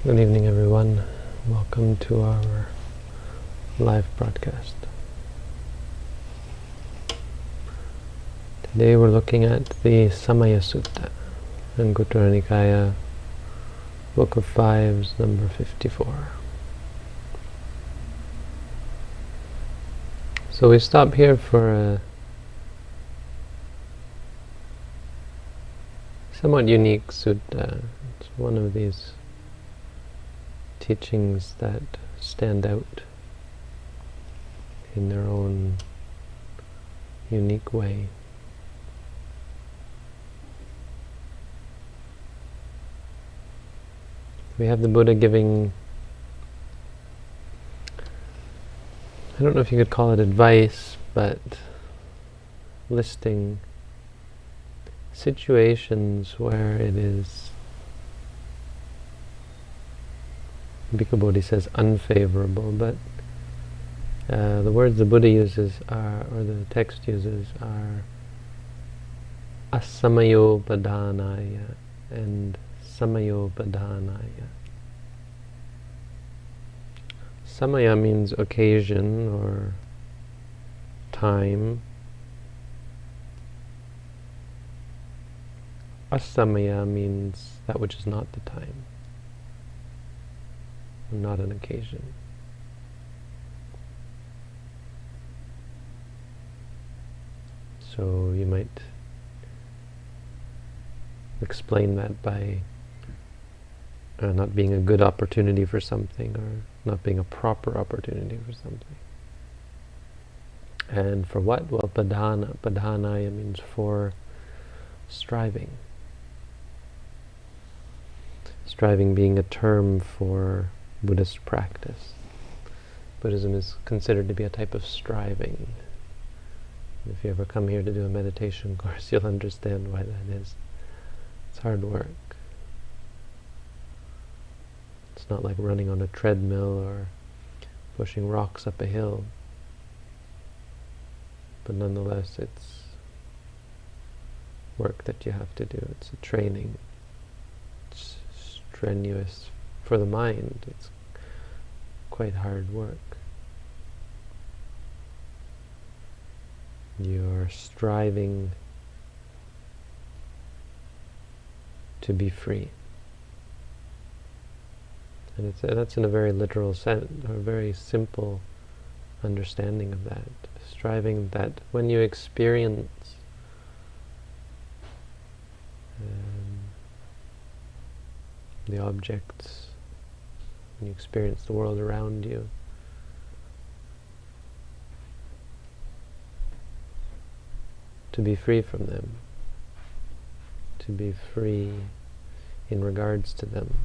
Good evening, everyone. Welcome to our live broadcast. Today we're looking at the Samaya Sutta, Anguttara Nikaya, Book of Fives, number 54. So we stop here for a somewhat unique sutta. It's one of these teachings that stand out in their own unique way. We have the Buddha giving, I don't know if you could call it advice, but listing situations where it is, Bhikkhu Bodhi says unfavorable, but the words the Buddha uses are, or the text uses, are asamayopadhanaya and samayopadhanaya. Samaya means occasion or time. Asamaya means that which is not the time, not an occasion. So you might explain that by not being a good opportunity for something, or not being a proper opportunity for something. And for what? Well, padhanaya means for striving. Striving being a term for Buddhist practice. Buddhism is considered to be a type of striving. If you ever come here to do a meditation course, you'll understand why that is. It's hard work. It's not like running on a treadmill or pushing rocks up a hill. But nonetheless, it's work that you have to do. It's a training. It's strenuous for the mind. It's quite hard work. You're striving to be free. And that's in a very literal sense, or a very simple understanding of that. Striving that when you experience the objects, when you experience the world around you, to be free from them, to be free in regards to them,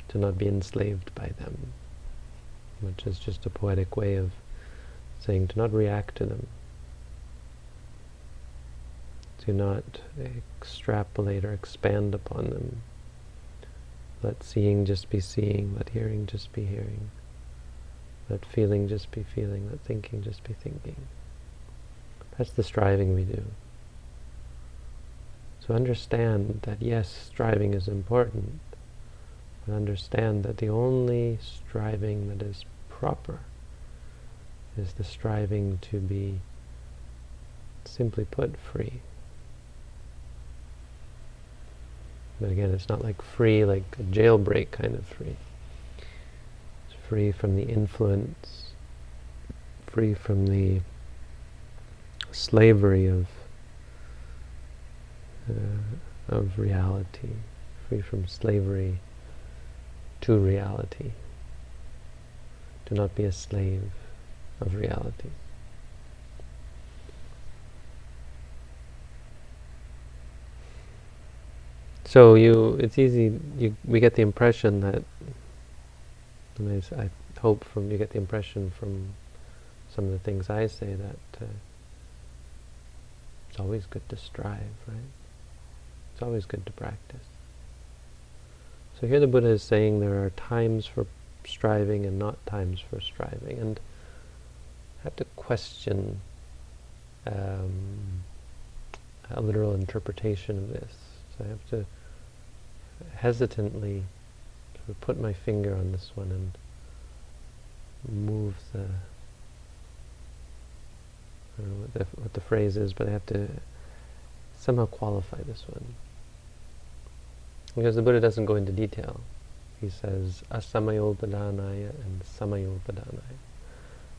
to not be enslaved by them, which is just a poetic way of saying to not react to them, to not extrapolate or expand upon them. Let seeing just be seeing, let hearing just be hearing, let feeling just be feeling, let thinking just be thinking. That's the striving we do. So understand that yes, striving is important, but understand that the only striving that is proper is the striving to be, simply put, free. But again, it's not like free, like a jailbreak kind of free. It's free from the influence, free from the slavery of reality, free from slavery to reality. Do not be a slave of reality. So it's easy, we get the impression that, and I hope you get the impression from some of the things I say that it's always good to strive, right? It's always good to practice. So here the Buddha is saying there are times for striving and not times for striving, and I have to question a literal interpretation of this. So I have to hesitantly sort of put my finger on this one and move the, I don't know what the phrase is, but I have to somehow qualify this one. Because the Buddha doesn't go into detail. He says, asamayopadanaya and samayopadanaya.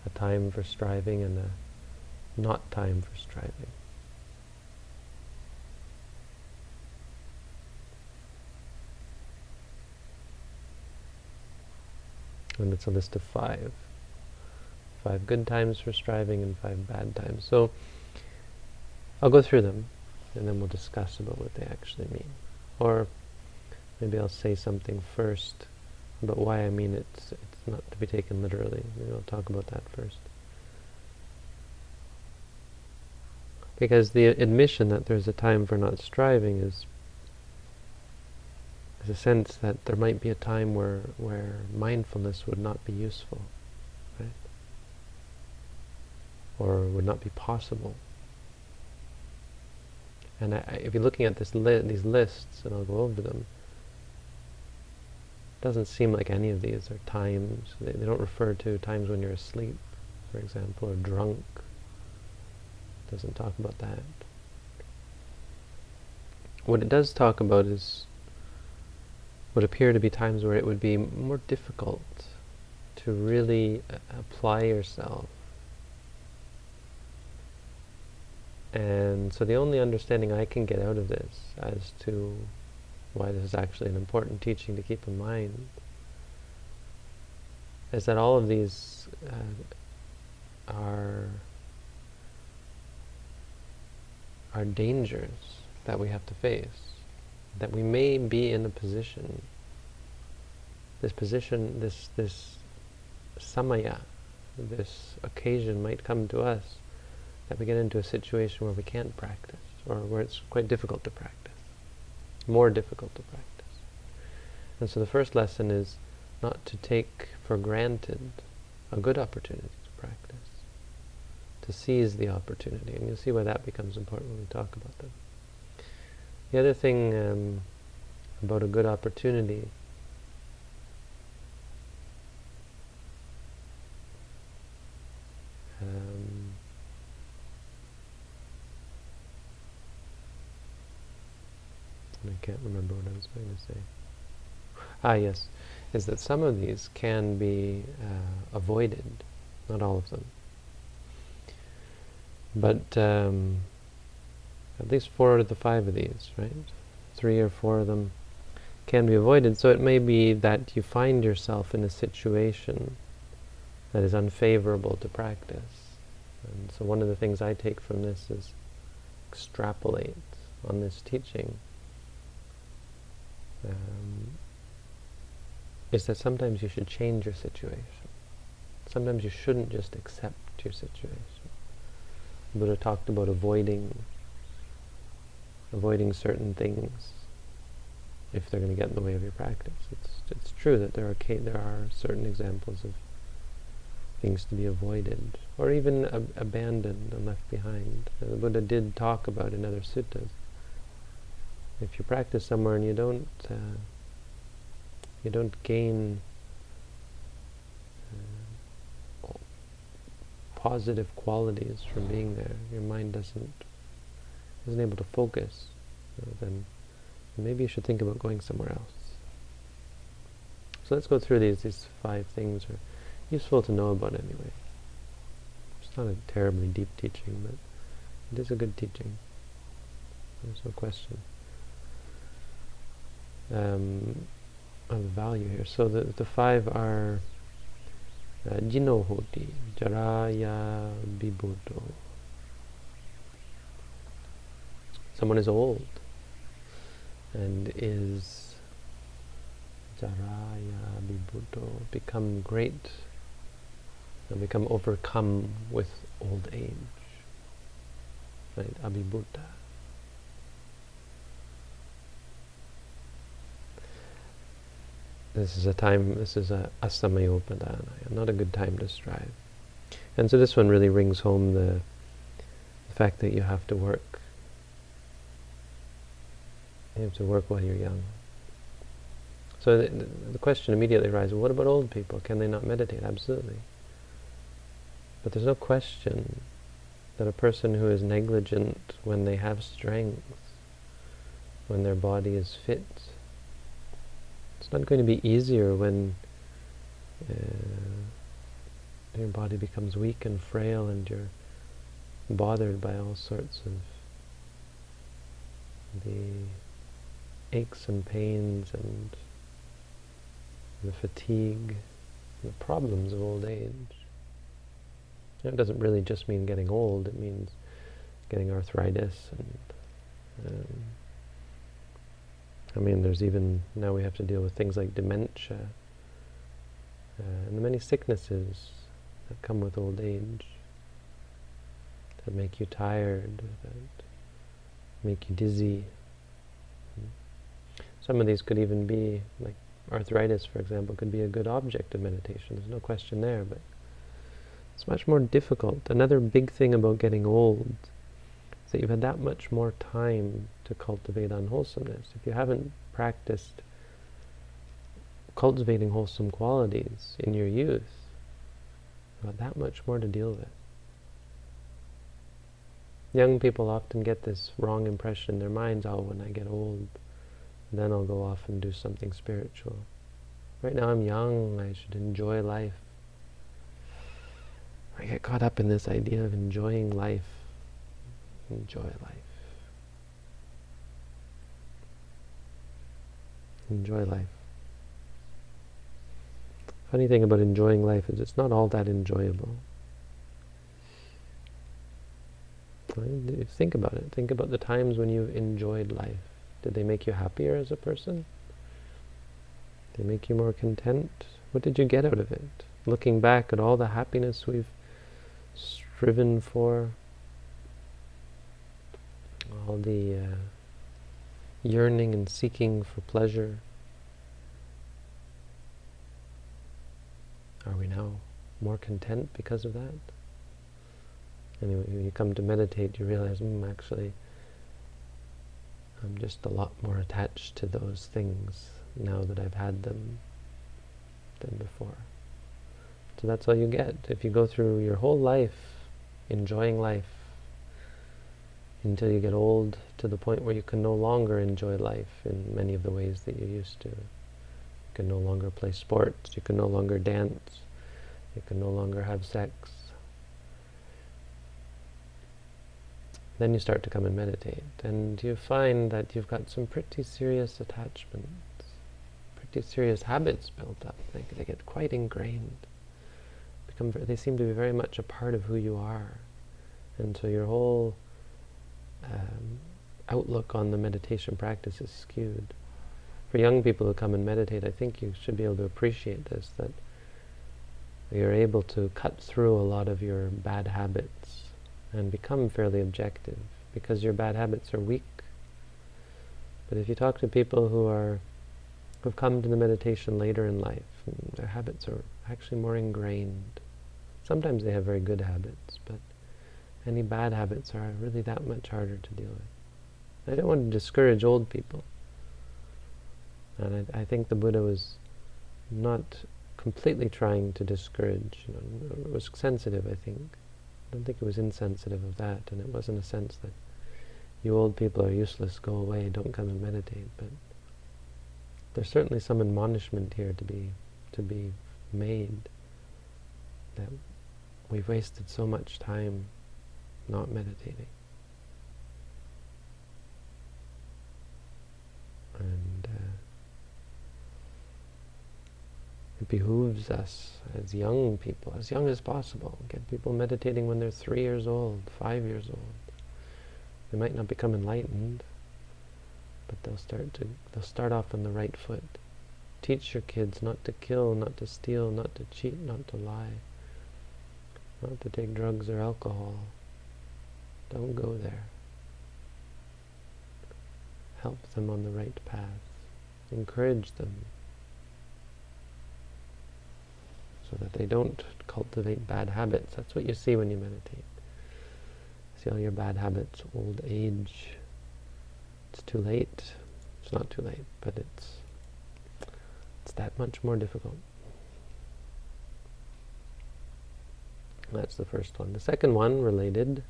A time for striving and a not time for striving. And it's a list of 5. 5 good times for striving and 5 bad times. So I'll go through them and then we'll discuss about what they actually mean. Or maybe I'll say something first about why I mean it's not to be taken literally. Maybe I'll talk about that first. Because the admission that there's a time for not striving is a sense that there might be a time where mindfulness would not be useful, right? Or would not be possible. And if you're looking at these lists, and I'll go over them, it doesn't seem like any of these are times. They don't refer to times when you're asleep, for example, or drunk. It doesn't talk about that. What it does talk about is would appear to be times where it would be more difficult to really apply yourself. And so the only understanding I can get out of this as to why this is actually an important teaching to keep in mind is that all of these are dangers that we have to face, that we may be in a position, this samaya, this occasion might come to us that we get into a situation where we can't practice, or where it's quite difficult to practice, more difficult to practice. And so the first lesson is not to take for granted a good opportunity to practice, to seize the opportunity, and you'll see why that becomes important when we talk about them. The other thing about a good opportunity I can't remember what I was going to say. Yes, is that some of these can be avoided, not all of them. But at least 4 out of the 5 of these, right? 3 or 4 of them can be avoided. So it may be that you find yourself in a situation that is unfavorable to practice. And so one of the things I take from this is extrapolate on this teaching. Is that sometimes you should change your situation. Sometimes you shouldn't just accept your situation. The Buddha talked about avoiding certain things if they're going to get in the way of your practice. It's true that there are certain examples of things to be avoided, or even abandoned and left behind. The Buddha did talk about in other suttas. If you practice somewhere and you don't gain positive qualities from being there, your mind isn't able to focus, then maybe you should think about going somewhere else. So let's go through these 5 things. Are useful to know about anyway. It's not a terribly deep teaching, but it is a good teaching. There's no question of value here. So the 5 are Jino hoti, jaraya bibuddho. Someone is old and is jaraya bibuddho, become great and become overcome with old age. Right? Abhibuddha. This is a asamayopadanaya, not a good time to strive. And so this one really rings home the fact that you have to work. You have to work while you're young. So the question immediately arises, well, what about old people? Can they not meditate? Absolutely. But there's no question that a person who is negligent when they have strength, when their body is fit, it's not going to be easier when your body becomes weak and frail and you're bothered by all sorts of the aches and pains and the fatigue, the problems of old age. It doesn't really just mean getting old, it means getting arthritis and there's even, now we have to deal with things like dementia and the many sicknesses that come with old age that make you tired, that make you dizzy. Some of these could even be, like arthritis, for example, could be a good object of meditation. There's no question there, but it's much more difficult. Another big thing about getting old is that you've had that much more time to cultivate unwholesomeness. If you haven't practiced cultivating wholesome qualities in your youth, you've got that much more to deal with. Young people often get this wrong impression in their minds, oh, when I get old, then I'll go off and do something spiritual. Right now I'm young, I should enjoy life. I get caught up in this idea of enjoying life. Enjoy life. Enjoy life. Funny thing about enjoying life is it's not all that enjoyable. Think about it. Think about the times when you enjoyed life. Did they make you happier as a person? Did they make you more content? What did you get out of it? Looking back at all the happiness we've striven for, all the yearning and seeking for pleasure, are we now more content because of that? Anyway, when you come to meditate, you realize, actually, I'm just a lot more attached to those things now that I've had them than before. So that's all you get. If you go through your whole life enjoying life until you get old to the point where you can no longer enjoy life in many of the ways that you used to. You can no longer play sports, you can no longer dance, you can no longer have sex. Then you start to come and meditate, and you find that you've got some pretty serious attachments, pretty serious habits built up. They get quite ingrained. They seem to be very much a part of who you are. And so your whole outlook on the meditation practice is skewed. For young people who come and meditate, I think you should be able to appreciate this, that you're able to cut through a lot of your bad habits and become fairly objective, because your bad habits are weak. But if you talk to people who've come to the meditation later in life, their habits are actually more ingrained. Sometimes they have very good habits, but any bad habits are really that much harder to deal with. I don't want to discourage old people. And I think the Buddha was not completely trying to discourage. It was sensitive, I think. I don't think it was insensitive of that, and it wasn't a sense that you old people are useless, go away, don't come and meditate. But there's certainly some admonishment here to be made, that we've wasted so much time not meditating. And it behooves us as young people, as young as possible, get people meditating when they're 3 years old, 5 years old. They might not become enlightened, but they'll start off on the right foot. Teach your kids not to kill, not to steal, not to cheat, not to lie, not to take drugs or alcohol. Don't go there. Help them on the right path. Encourage them so that they don't cultivate bad habits. That's what you see when you meditate. See all your bad habits, old age. It's too late. It's not too late, but It's that much more difficult. That's the first one. The second one, related,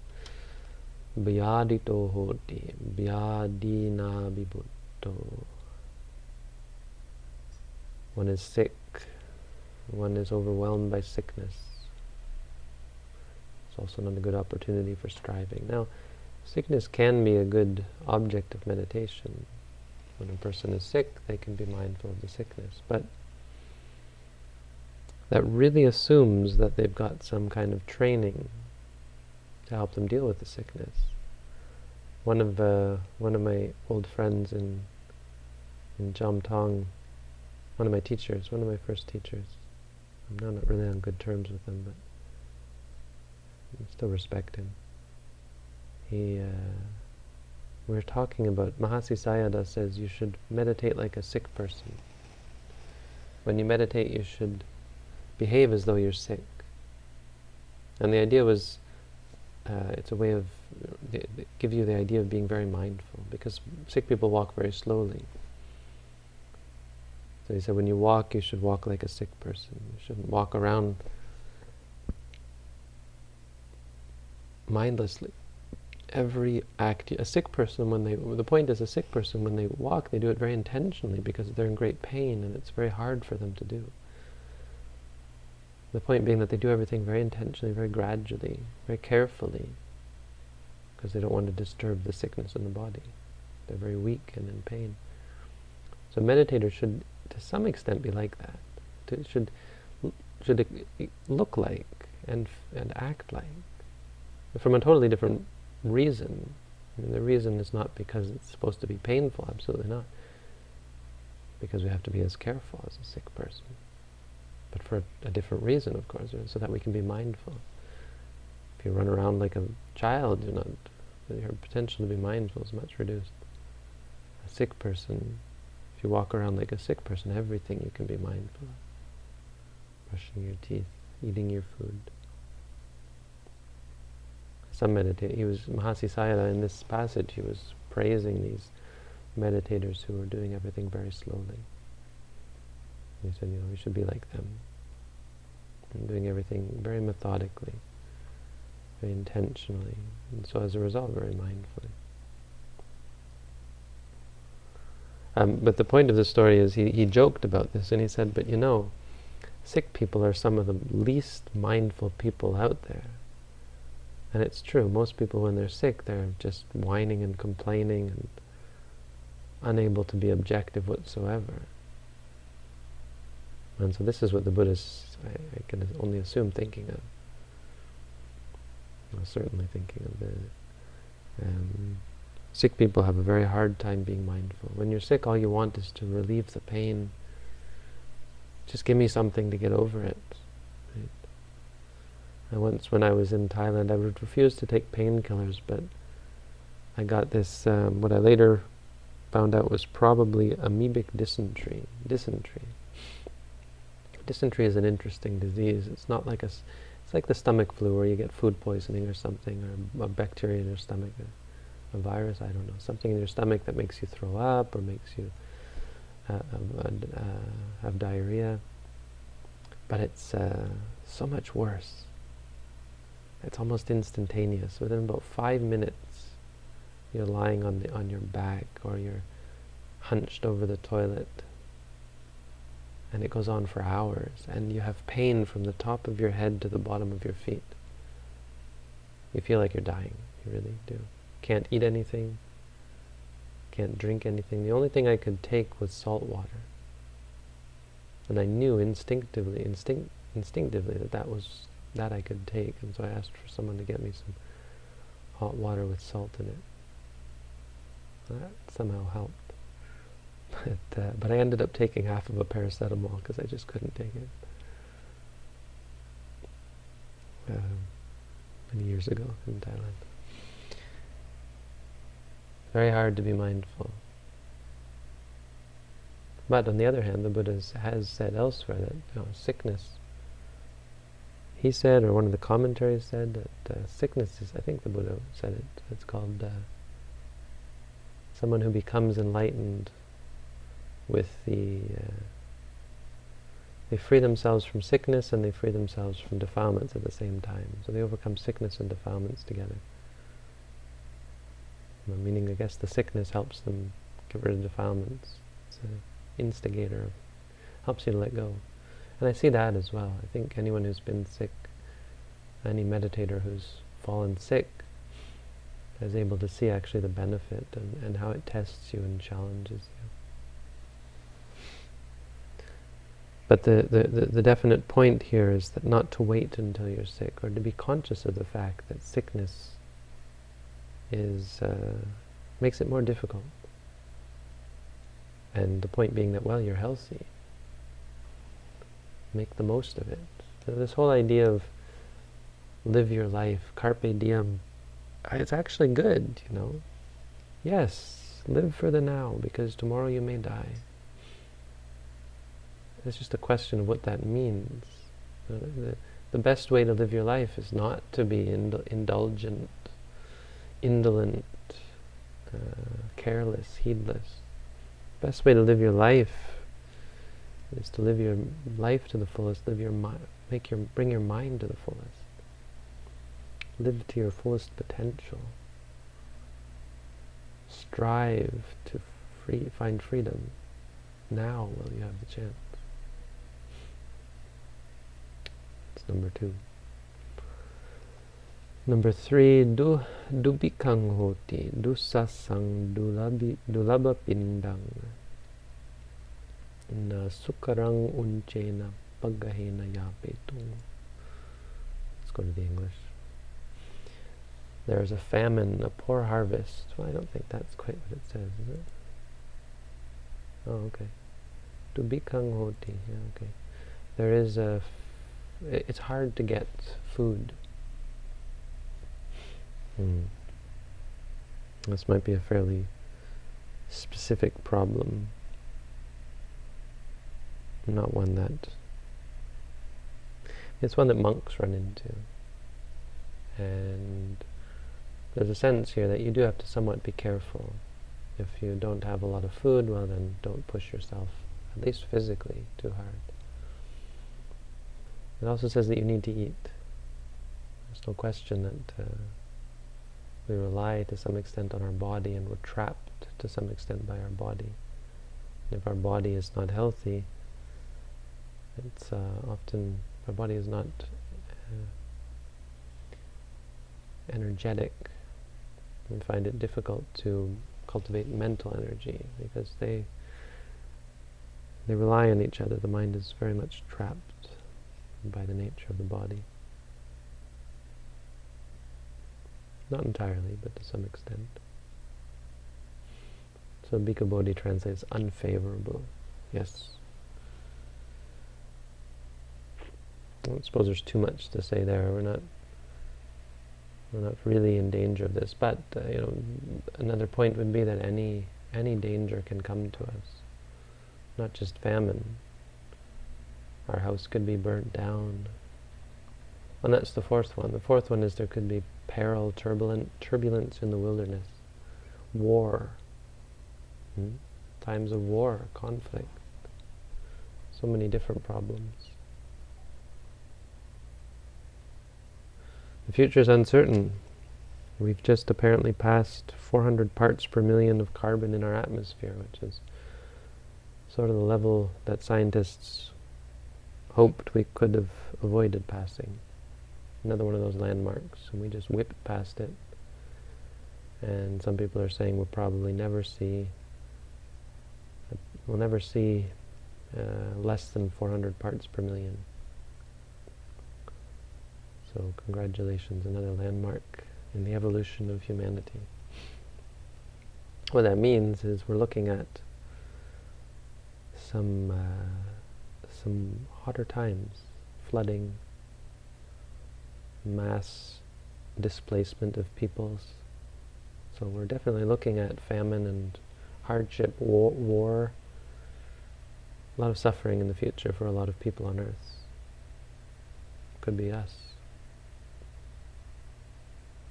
Vyadito hoti, vyadina vibhutto. One is sick, one is overwhelmed by sickness. It's also not a good opportunity for striving. Now, sickness can be a good object of meditation. When a person is sick, they can be mindful of the sickness. But that really assumes that they've got some kind of training to help them deal with the sickness. One of my old friends in Jamtong, one of my teachers, one of my first teachers. I'm now not really on good terms with him, but I still respect him. We were talking about, Mahasi Sayadaw says you should meditate like a sick person. When you meditate, you should behave as though you're sick. And the idea was, it's a way of, give you the idea of being very mindful, because sick people walk very slowly. So he said, when you walk, you should walk like a sick person. You shouldn't walk around mindlessly. Every act, a sick person, the point is, a sick person, when they walk, they do it very intentionally because they're in great pain and it's very hard for them to do. The point being that they do everything very intentionally, very gradually, very carefully, because they don't want to disturb the sickness in the body. They're very weak and in pain. So meditators should, to some extent, be like that. Should look like and act like, from a totally different reason. I mean, the reason is not because it's supposed to be painful, absolutely not. Because we have to be as careful as a sick person. But for a different reason, of course, so that we can be mindful. If you run around like a child, your potential to be mindful is much reduced. A sick person, if you walk around like a sick person, everything you can be mindful of. Brushing your teeth, eating your food. Mahasi Sayadaw, in this passage, he was praising these meditators who were doing everything very slowly. He said, we should be like them. And doing everything very methodically, very intentionally, and so as a result, very mindfully. But the point of the story is, he joked about this, and he said, but sick people are some of the least mindful people out there. And it's true, most people when they're sick, they're just whining and complaining and unable to be objective whatsoever. And so this is what the Buddha's, I can only assume, thinking of. Well, certainly thinking of the sick people have a very hard time being mindful. When you're sick, all you want is to relieve the pain. Just give me something to get over it. Right? And once, when I was in Thailand, I would refuse to take painkillers, but I got this, what I later found out was probably amoebic dysentery. Dysentery is an interesting disease. It's not like it's like the stomach flu where you get food poisoning or something, or a bacteria in your stomach, a virus, I don't know, something in your stomach that makes you throw up or makes you have diarrhea. But it's so much worse. It's almost instantaneous. Within about 5 minutes, you're lying on your back or you're hunched over the toilet. And it goes on for hours, and you have pain from the top of your head to the bottom of your feet. You feel like you're dying, you really do. Can't eat anything, can't drink anything. The only thing I could take was salt water. And I knew instinctively that I could take, and so I asked for someone to get me some hot water with salt in it. That somehow helped. But I ended up taking half of a paracetamol because I just couldn't take it. Many years ago in Thailand. Very hard to be mindful. But on the other hand, the Buddha has said elsewhere that sickness, he said, or one of the commentaries said, that sickness is, I think the Buddha said it, it's called someone who becomes enlightened with the They free themselves from sickness and they free themselves from defilements at the same time. So they overcome sickness and defilements together. Meaning, I guess, the sickness helps them get rid of defilements. It's an instigator, helps you to let go. And I see that as well. I think anyone who's been sick, any meditator who's fallen sick, is able to see actually the benefit and how it tests you and challenges you. But the definite point here is that not to wait until you're sick, or to be conscious of the fact that sickness makes it more difficult. And the point being that, well, you're healthy. Make the most of it. So this whole idea of live your life, carpe diem, it's actually good, you know. Yes, live for the now, because tomorrow you may die. It's just a question of what that means. The best way to live your life is not to be indulgent, indolent, careless, heedless. The best way to live your life is to live your life to the fullest. Bring your mind to the fullest. Live to your fullest potential. Strive to find freedom now while you have the chance. That's number 2. Number 3, dubikang hoti, dusasang dulaba pindang, na sukarang unchena paggahena yapetung. Let's go to the English. There is a famine, a poor harvest. Well, I don't think that's quite what it says, is it? Oh, okay. Dubikang hoti, yeah, okay. There is it's hard to get food. This might be a fairly specific problem, not one that... It's one that monks run into. And there's a sense here that you do have to somewhat be careful. If you don't have a lot of food, well then don't push yourself, at least physically, too hard. It also says that you need to eat. There's no question that we rely to some extent on our body, and we're trapped to some extent by our body. And if our body is not healthy, it's often, our body is not energetic. We find it difficult to cultivate mental energy because they rely on each other. The mind is very much trapped by the nature of the body. Not entirely, but to some extent. So Bhikkhu Bodhi translates unfavorable. Yes. I don't suppose there's too much to say there. We're not really in danger of this, but another point would be that any danger can come to us, not just famine. Our house could be burnt down. And that's the 4th one. The 4th one is there could be peril, turbulence in the wilderness, war, times of war, conflict, so many different problems. The future is uncertain. We've just apparently passed 400 parts per million of carbon in our atmosphere, which is sort of the level that scientists hoped we could have avoided passing. Another one of those landmarks, and we just whipped past it. And some people are saying we'll probably never see less than 400 parts per million. So congratulations, another landmark in the evolution of humanity. What that means is we're looking at some hotter times, flooding, mass displacement of peoples. So we're definitely looking at famine and hardship, war, a lot of suffering in the future for a lot of people on earth. Could be us.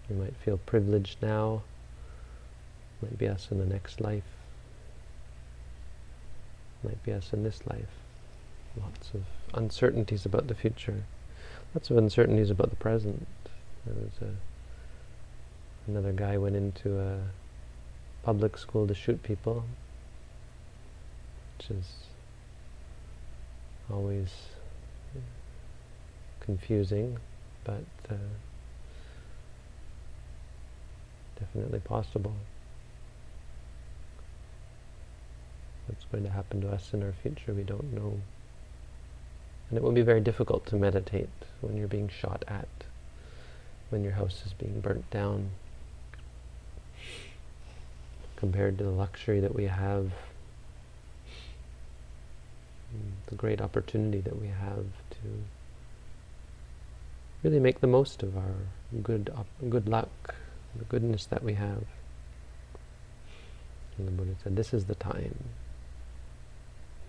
We might feel privileged now, might be us in the next life, might be us in this life. lots of uncertainties about the future, lots of uncertainties about the present. There was another guy went into a public school to shoot people, which is always confusing, but definitely possible. What's going to happen to us in our future, we don't know. And it will be very difficult to meditate when you're being shot at, when your house is being burnt down, compared to the luxury that we have, the great opportunity that we have to really make the most of our good luck, the goodness that we have. And the Buddha said, this is the time.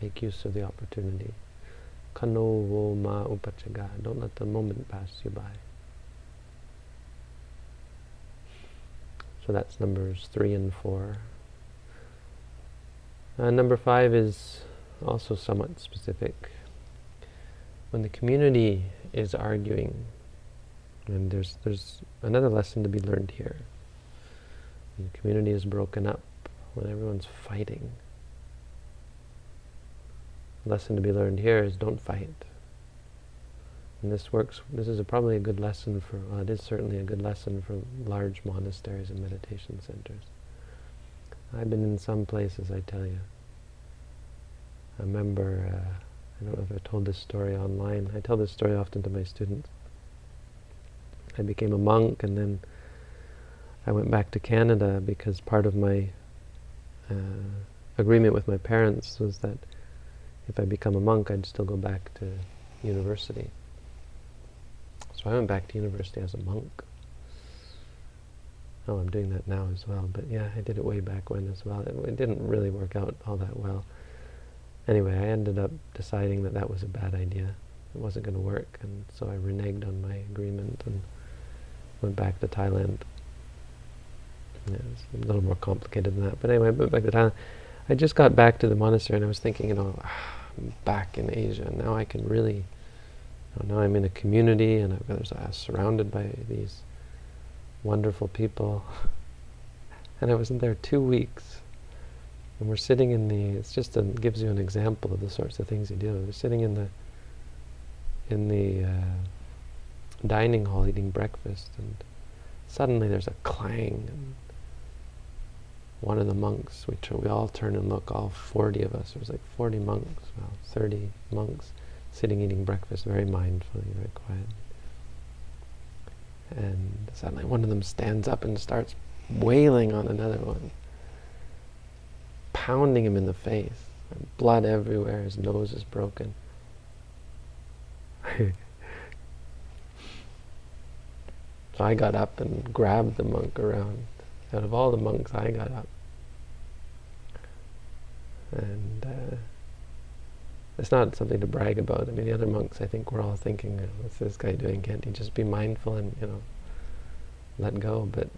Make use of the opportunity. Kano wo ma upachaga. Don't let the moment pass you by. So that's numbers 3 and 4. Number 5 is also somewhat specific. When the community is arguing, and there's another lesson to be learned here. When the community is broken up, when everyone's fighting, the lesson to be learned here is don't fight. And this is probably a good lesson for, it is certainly a good lesson for large monasteries and meditation centers. I've been in some places, I tell you. I remember, I don't know if I told this story online. I tell this story often to my students. I became a monk, and then I went back to Canada because part of my agreement with my parents was that if I become a monk, I'd still go back to university. So I went back to university as a monk. Oh, I'm doing that now as well, but yeah, I did it way back when as well. It didn't really work out all that well. Anyway, I ended up deciding that that was a bad idea. It wasn't going to work, and so I reneged on my agreement and went back to Thailand. Yeah, it was a little more complicated than that, but anyway, I went back to Thailand. I just got back to the monastery, and I was thinking, I'm back in Asia. Now I can really, now I'm in a community, and I'm surrounded by these wonderful people. And I was in there 2 weeks. And we're sitting in it gives you an example of the sorts of things you do. We're sitting in the dining hall eating breakfast, and suddenly there's a clang, and one of the monks, we all turn and look, all 40 of us, there was like 40 monks, 30 monks, sitting eating breakfast very mindfully, very quiet. And suddenly one of them stands up and starts wailing on another one, pounding him in the face, and blood everywhere, his nose is broken. So I got up and grabbed the monk around. Out of all the monks, I got up. And it's not something to brag about. I mean, the other monks, I think, were all thinking, what's this guy doing? Can't he just be mindful and, let go? But,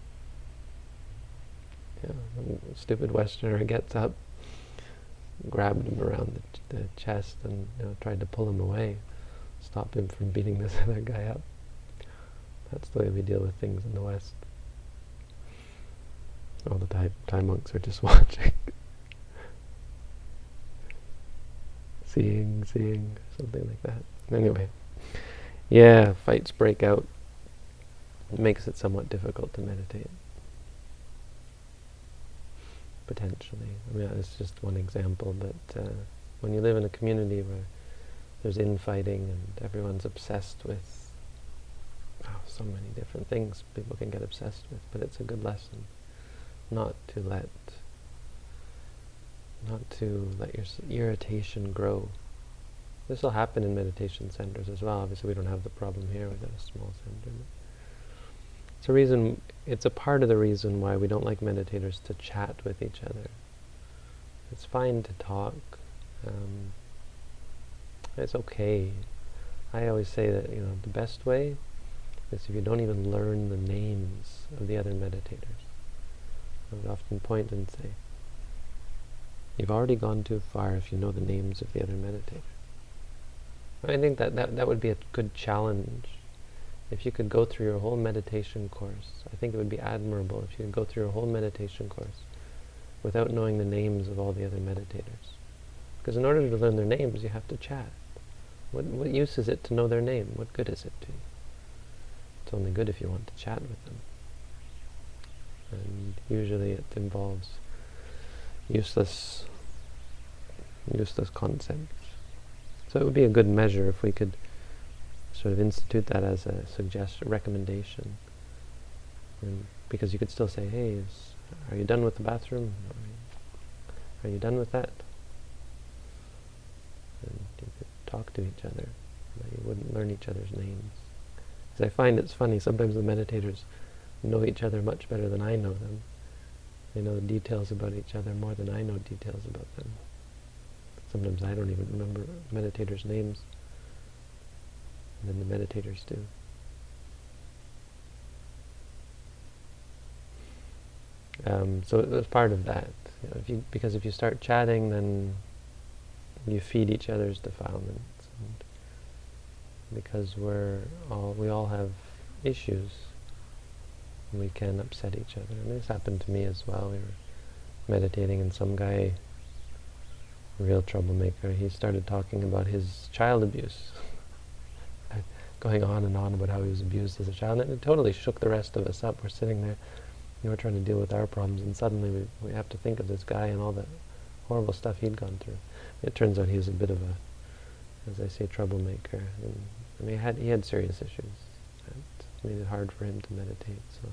the stupid Westerner gets up, grabbed him around the chest, and tried to pull him away, stop him from beating this other guy up. That's the way we deal with things in the West. All the Thai monks are just watching. seeing, something like that. Anyway, yeah, fights break out. It makes it somewhat difficult to meditate. Potentially. I mean, it's just one example, but when you live in a community where there's infighting and everyone's obsessed with so many different things people can get obsessed with, but it's a good lesson not to let your irritation grow. This will happen in meditation centers as well. Obviously we don't have the problem here, we've got a small center. It's a part of the reason why we don't like meditators to chat with each other. It's fine to talk. It's okay. I always say that the best way is if you don't even learn the names of the other meditators. I would often point and say, you've already gone too far if you know the names of the other meditators. I think that would be a good challenge. If you could go through your whole meditation course, I think it would be admirable if you could go through your whole meditation course without knowing the names of all the other meditators. Because in order to learn their names, you have to chat. What use is it to know their name? What good is it to you? It's only good if you want to chat with them. And usually it involves useless concepts. So it would be a good measure if we could sort of institute that as a suggestion, recommendation. And because you could still say, hey, are you done with the bathroom? Are you done with that? And you could talk to each other, but you wouldn't learn each other's names. Because I find it's funny, sometimes the meditators know each other much better than I know them. They know the details about each other more than I know details about them. Sometimes I don't even remember meditators' names, and then the meditators do. So it was part of that. Because if you start chatting, then you feed each other's defilements. And because we all have issues, we can upset each other. And this happened to me as well. We were meditating, and some guy, a real troublemaker, he started talking about his child abuse. Going on and on about how he was abused as a child. And it totally shook the rest of us up. We're sitting there, we're trying to deal with our problems, and suddenly we have to think of this guy and all the horrible stuff he'd gone through. It turns out he was a bit of a, as I say, troublemaker. And I mean, he had serious issues. It made it hard for him to meditate, so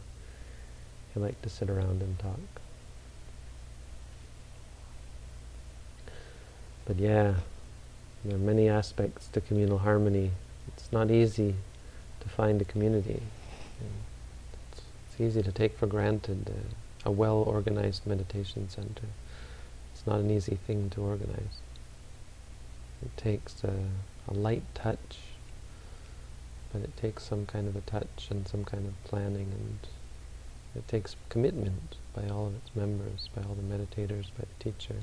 he liked to sit around and talk. But yeah, there are many aspects to communal harmony. It's not easy to find a community. It's easy to take for granted a well-organized meditation center. It's not an easy thing to organize. It takes a light touch, but it takes some kind of a touch and some kind of planning, and it takes commitment by all of its members, by all the meditators, by the teacher.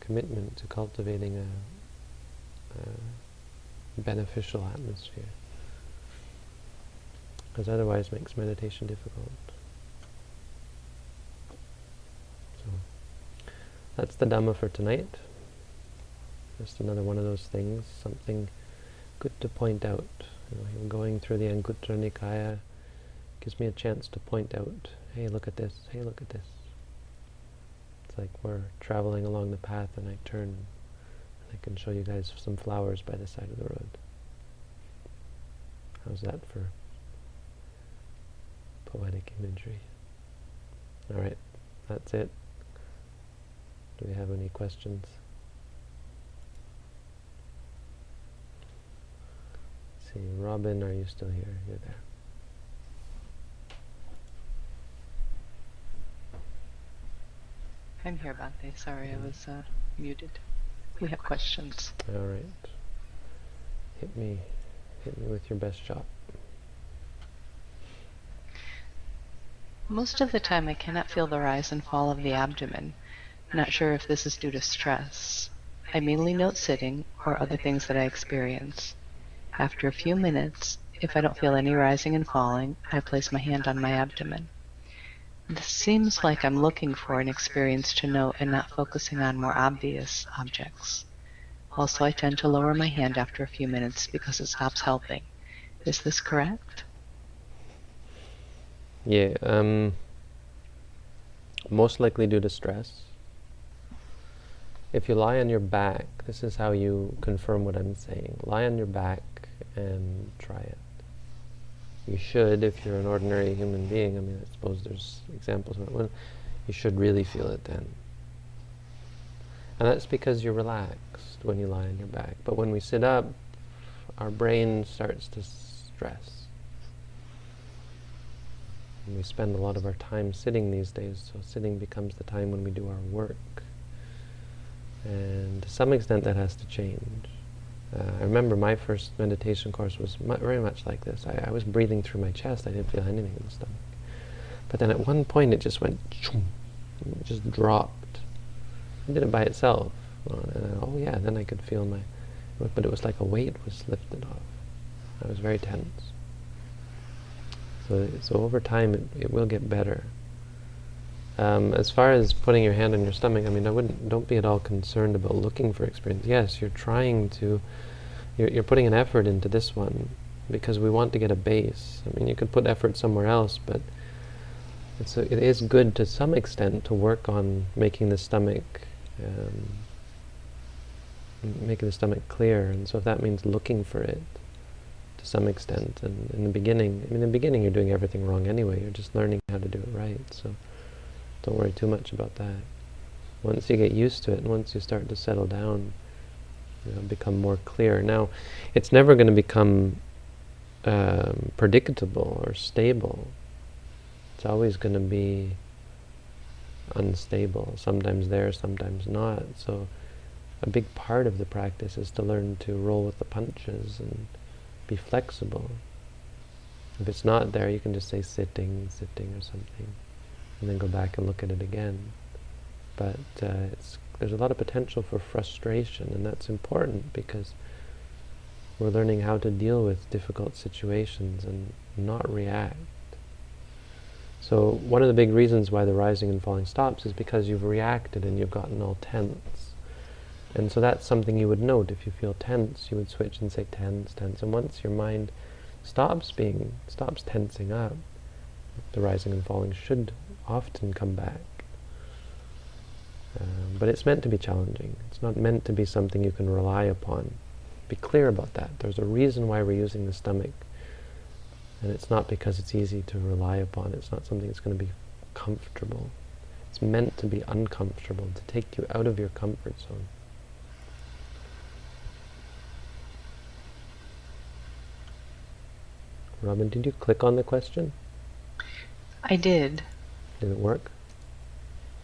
Commitment to cultivating a beneficial atmosphere, because otherwise it makes meditation difficult. So that's the Dhamma for tonight. Just another one of those things, something good to point out. Going through the Anguttara Nikaya gives me a chance to point out, hey, look at this, hey, look at this. It's like we're traveling along the path and I turn and I can show you guys some flowers by the side of the road. How's that for poetic imagery? Alright, that's it. Do we have any questions? Let's see, Robin, are you still here? You're there. I'm here, Bhante. Sorry, I was muted. We have questions. All right. Hit me with your best shot. Most of the time I cannot feel the rise and fall of the abdomen. Not sure if this is due to stress. I mainly note sitting or other things that I experience. After a few minutes, if I don't feel any rising and falling, I place my hand on my abdomen. This seems like I'm looking for an experience to note and not focusing on more obvious objects. Also, I tend to lower my hand after a few minutes because it stops helping. Is this correct? Yeah, most likely due to stress. If you lie on your back, this is how you confirm what I'm saying. Lie on your back and try it. You should, if you're an ordinary human being, I mean, I suppose there's examples of it, you should really feel it then. And that's because you're relaxed when you lie on your back. But when we sit up, our brain starts to stress. And we spend a lot of our time sitting these days, so sitting becomes the time when we do our work. And to some extent that has to change. I remember my first meditation course was very much like this. I was breathing through my chest. I didn't feel anything in the stomach. But then at one point it just went, it just dropped. It did it by itself. And then I could feel but it was like a weight was lifted off. I was very tense. So over time it will get better. As far as putting your hand on your stomach, I mean, don't be at all concerned about looking for experience. Yes, you're putting an effort into this one because we want to get a base. I mean, you could put effort somewhere else, but it is good to some extent to work on making the stomach clear. And so if that means looking for it to some extent, and in the beginning you're doing everything wrong anyway. You're just learning how to do it right. So don't worry too much about that. Once you get used to it, and once you start to settle down, become more clear. Now, it's never going to become predictable or stable. It's always going to be unstable. Sometimes there, sometimes not. So a big part of the practice is to learn to roll with the punches and be flexible. If it's not there, you can just say sitting or something, and then go back and look at it again. But there's a lot of potential for frustration, and that's important because we're learning how to deal with difficult situations and not react. So one of the big reasons why the rising and falling stops is because you've reacted and you've gotten all tense. And so that's something you would note. If you feel tense, you would switch and say tense. And once your mind stops tensing up, the rising and falling should often come back. But it's meant to be challenging. It's not meant to be something you can rely upon. Be clear about that. There's a reason why we're using the stomach. And it's not because it's easy to rely upon. It's not something that's going to be comfortable. It's meant to be uncomfortable, to take you out of your comfort zone. Robin, did you click on the question? I did. Did it work?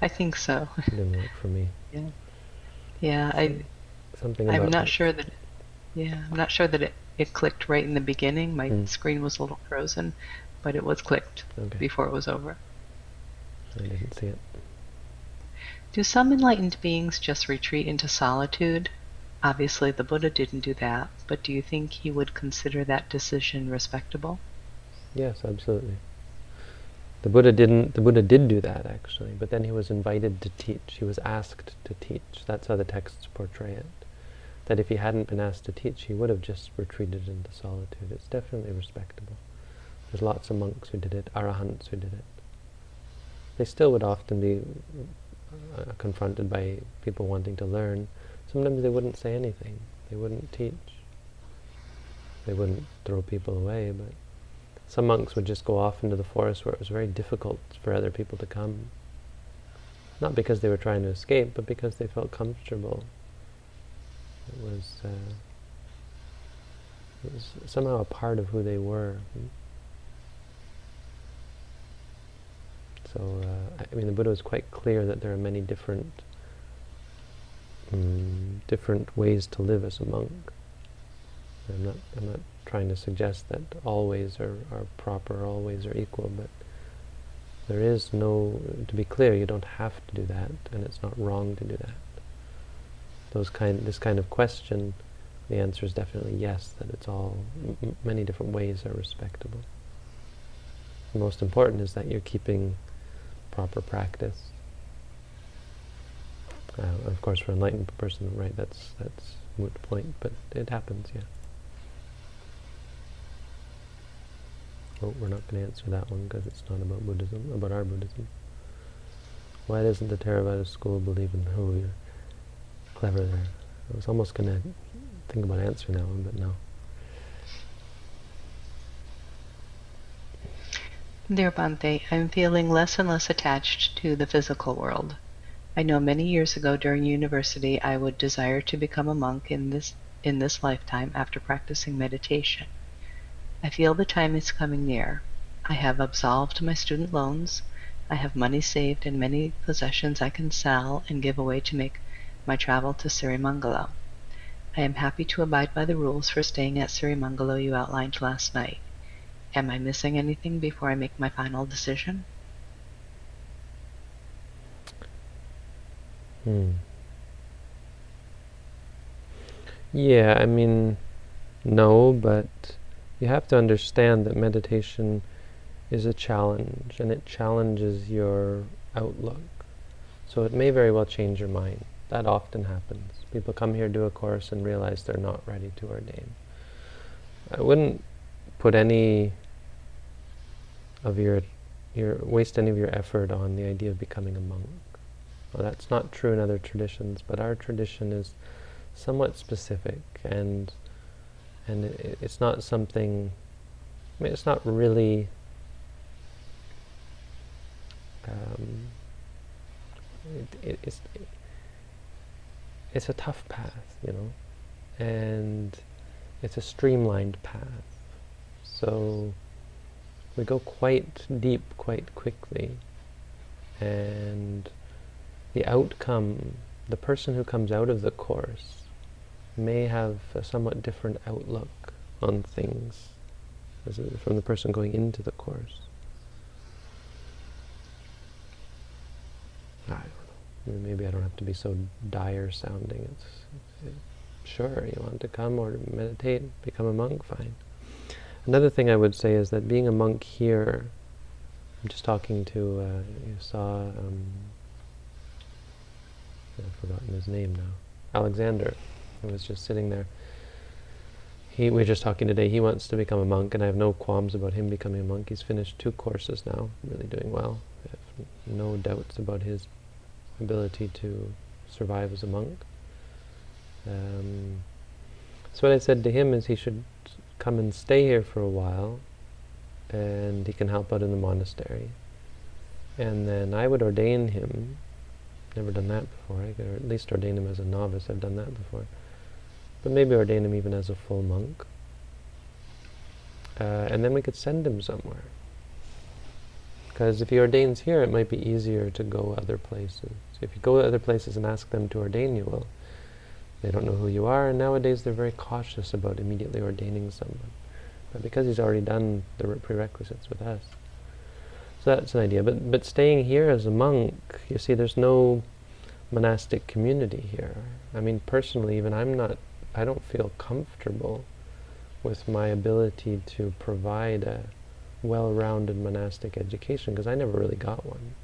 I think so. It didn't work for me. Yeah. I'm not sure that. Yeah, I'm not sure that it clicked right in the beginning. My screen was a little frozen, but it was clicked before it was over. I didn't see it. Do some enlightened beings just retreat into solitude? Obviously, the Buddha didn't do that, but do you think he would consider that decision respectable? Yes, absolutely. The Buddha did do that, actually, but then he was invited to teach. He was asked to teach. That's how the texts portray it. That if he hadn't been asked to teach, he would have just retreated into solitude. It's definitely respectable. There's lots of monks who did it, arahants who did it. They still would often be confronted by people wanting to learn. Sometimes they wouldn't say anything. They wouldn't teach. They wouldn't throw people away, but some monks would just go off into the forest where it was very difficult for other people to come. Not because they were trying to escape, but because they felt comfortable. It was somehow a part of who they were. So, the Buddha was quite clear that there are many different ways to live as a monk. I'm not trying to suggest that all ways are proper, all ways are equal, but there is to be clear, you don't have to do that, and it's not wrong to do that. This kind of question, the answer is definitely yes, that it's all, many different ways are respectable. The most important is that you're keeping proper practice. Of course, for an enlightened person, right, that's moot point, but it happens, yeah. Oh, we're not going to answer that one because it's not about Buddhism, about our Buddhism. Why doesn't the Theravada school believe in who you're clever there? I was almost going to think about answering that one, but no. Dear Bhante, I'm feeling less and less attached to the physical world. I know many years ago during university I would desire to become a monk in this lifetime after practicing meditation. I feel the time is coming near. I have absolved my student loans. I have money saved and many possessions I can sell and give away to make my travel to Sirimangalo. I am happy to abide by the rules for staying at Sirimangalo you outlined last night. Am I missing anything before I make my final decision? Yeah, I mean, no, but you have to understand that meditation is a challenge, and it challenges your outlook. So it may very well change your mind. That often happens. People come here, do a course, and realize they're not ready to ordain. I wouldn't put any of your waste any of your effort on the idea of becoming a monk. Well, that's not true in other traditions, but our tradition is somewhat specific, and it's not something. I mean, it's not really. Um, it's a tough path, and it's a streamlined path. So we go quite deep quite quickly, and the outcome, the person who comes out of the course may have a somewhat different outlook on things from the person going into the course. I don't know. Maybe I don't have to be so dire sounding. Sure, you want to come or meditate, become a monk, fine. Another thing I would say is that being a monk here, I'm just talking to, you saw, I've forgotten his name now, Alexander, who was just sitting there. We were just talking today, he wants to become a monk, and I have no qualms about him becoming a monk. He's finished 2 courses now, really doing well. I have no doubts about his ability to survive as a monk. So what I said to him is he should come and stay here for a while, and he can help out in the monastery. And then I would ordain him. Never done that before. I could at least ordain him as a novice. I've done that before. But maybe ordain him even as a full monk. And then we could send him somewhere. Because if he ordains here, it might be easier to go other places. If you go to other places and ask them to ordain you, well, they don't know who you are, and nowadays they're very cautious about immediately ordaining someone. But because he's already done the prerequisites with us. So that's an idea. But staying here as a monk, you see, there's no monastic community here. I mean, personally, even I don't feel comfortable with my ability to provide a well-rounded monastic education, because I never really got one.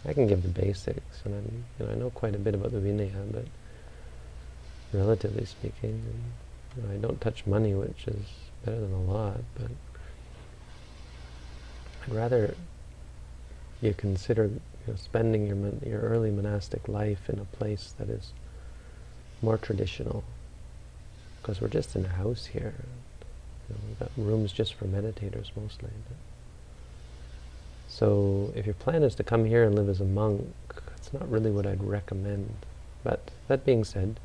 I can give the basics, and I know quite a bit about the Vinaya, but relatively speaking, and I don't touch money, which is better than a lot, but I'd rather you consider spending your early monastic life in a place that is more traditional, because we're just in a house here. We've got rooms just for meditators mostly. So if your plan is to come here and live as a monk, it's not really what I'd recommend. But that being said,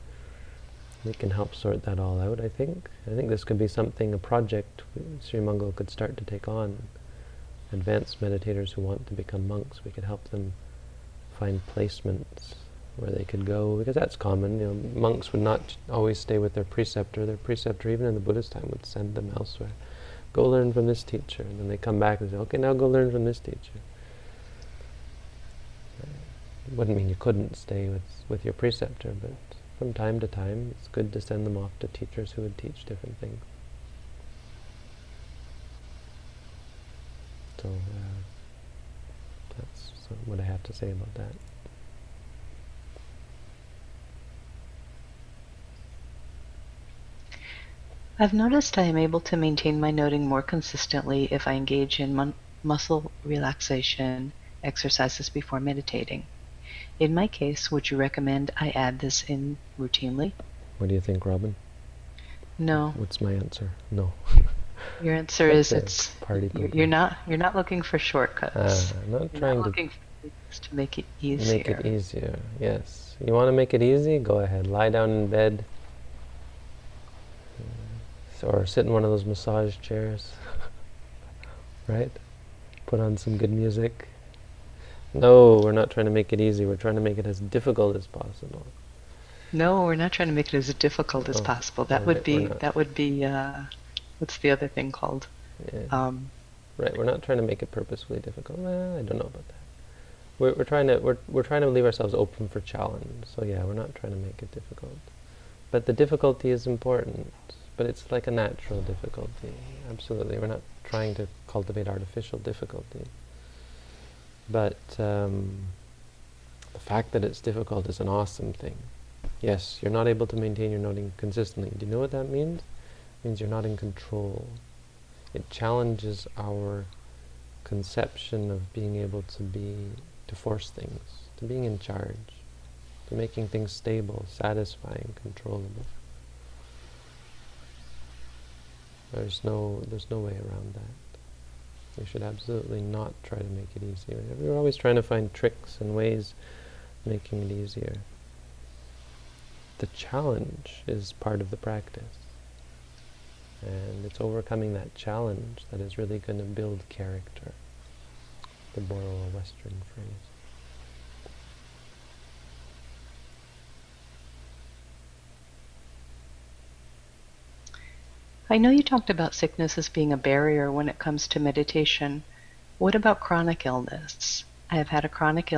we can help sort that all out, I think. I think this could be something, a project Sri Mangal could start to take on. Advanced meditators who want to become monks, we could help them find placements where they could go, because that's common. Monks would not always stay with their preceptor. Their preceptor, even in the Buddhist time, would send them elsewhere. Go learn from this teacher. And then they come back and say, okay, now go learn from this teacher. It wouldn't mean you couldn't stay with your preceptor, but from time to time, it's good to send them off to teachers who would teach different things. So that's what I have to say about that. I've noticed I am able to maintain my noting more consistently if I engage in muscle relaxation exercises before meditating. In my case, would you recommend I add this in routinely? What do you think, Robin? No. What's my answer? No. Your answer is it's party pooper. You're not looking for shortcuts. I'm not You're trying not looking for things to make it easier. Make it easier, yes. You want to make it easy? Go ahead. Lie down in bed. Or sit in one of those massage chairs. Right? Put on some good music. No, we're not trying to make it easy. We're trying to make it as difficult as possible. No, we're not trying to make it as difficult as possible. That would be what's the other thing called? Yeah. Right, we're not trying to make it purposefully difficult. Well, I don't know about that. We're trying to leave ourselves open for challenge. So yeah, we're not trying to make it difficult. But the difficulty is important, but it's like a natural difficulty. Absolutely, we're not trying to cultivate artificial difficulty. But the fact that it's difficult is an awesome thing. Yes, you're not able to maintain your noting consistently. Do you know what that means? It means you're not in control. It challenges our conception of being able to force things, to being in charge, to making things stable, satisfying, controllable. There's no way around that. We should absolutely not try to make it easier. We're always trying to find tricks and ways of making it easier. The challenge is part of the practice. And it's overcoming that challenge that is really going to build character, to borrow a Western phrase. I know you talked about sickness as being a barrier when it comes to meditation. What about chronic illness? I have had a chronic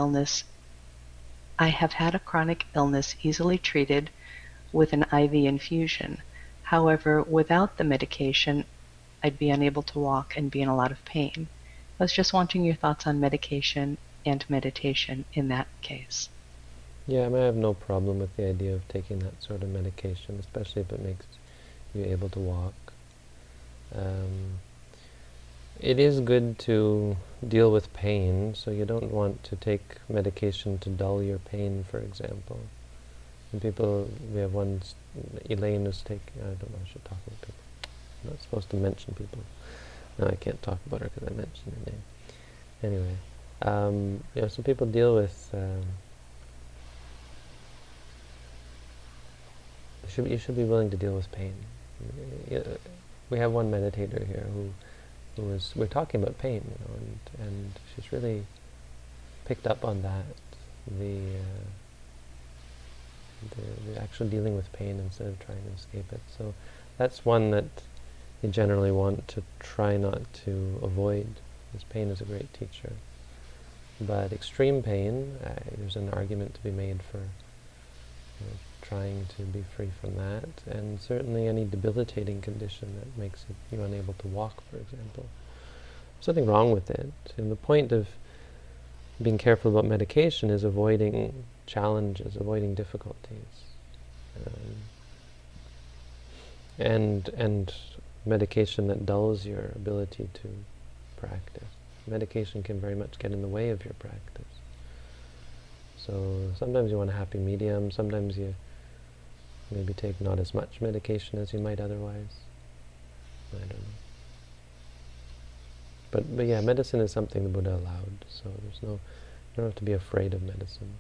illness easily treated with an IV infusion. However, without the medication, I'd be unable to walk and be in a lot of pain. I was just wanting your thoughts on medication and meditation in that case. Yeah, I have no problem with the idea of taking that sort of medication, especially if it makes you able to walk. It is good to deal with pain, so you don't want to take medication to dull your pain, for example. And we have one, Elaine who's taking, I don't know, I should talk about people. I'm not supposed to mention people. No, I can't talk about her because I mentioned her name. Anyway, some people deal with, you should be willing to deal with pain. We have one meditator here we're talking about pain, and she's really picked up on that, the actual dealing with pain instead of trying to escape it. So that's one that you generally want to try not to avoid, because pain is a great teacher. But extreme pain, there's an argument to be made for trying to be free from that, and certainly any debilitating condition that makes you unable to walk, for example. There's nothing wrong with it. And the point of being careful about medication is avoiding challenges, avoiding difficulties. And medication that dulls your ability to practice. Medication can very much get in the way of your practice. So sometimes you want a happy medium, sometimes you maybe take not as much medication as you might otherwise. I don't know. But yeah, medicine is something the Buddha allowed, so you don't have to be afraid of medicine.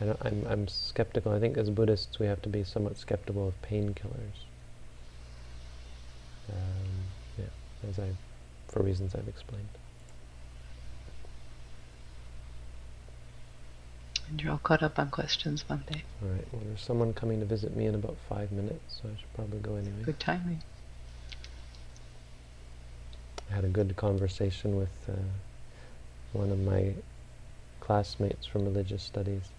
I'm skeptical. I think as Buddhists we have to be somewhat skeptical of painkillers. For reasons I've explained. And you're all caught up on questions Monday. All right. Well, there's someone coming to visit me in about 5 minutes, so I should probably go anyway. Good timing. I had a good conversation with one of my classmates from religious studies.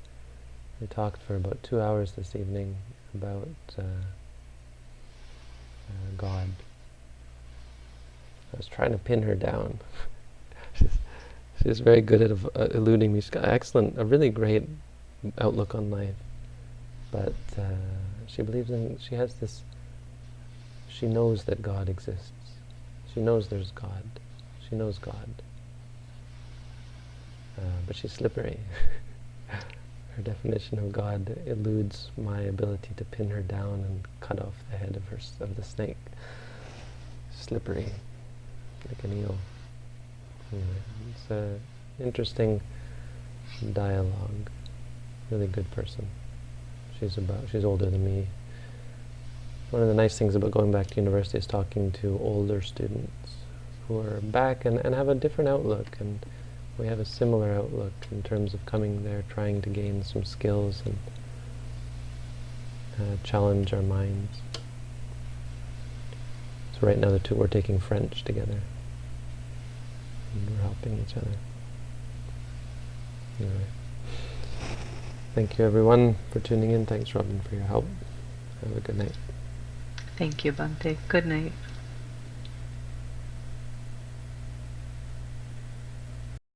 We talked for about 2 hours this evening about God. I was trying to pin her down. She's very good at eluding me. She's got a really great outlook on life. But she knows that God exists. She knows there's God. She knows God. But she's slippery. Her definition of God eludes my ability to pin her down and cut off the head of the snake. Slippery, like an eel. Anyway, it's an interesting dialogue. Really good person. She's older than me. One of the nice things about going back to university is talking to older students who are back and have a different outlook, and we have a similar outlook in terms of coming there, trying to gain some skills and challenge our minds. So right now we're taking French together. And we're helping each other. Anyway. Thank you everyone for tuning in. Thanks Robin for your help. Have a good night. Thank you, Bhante. Good night.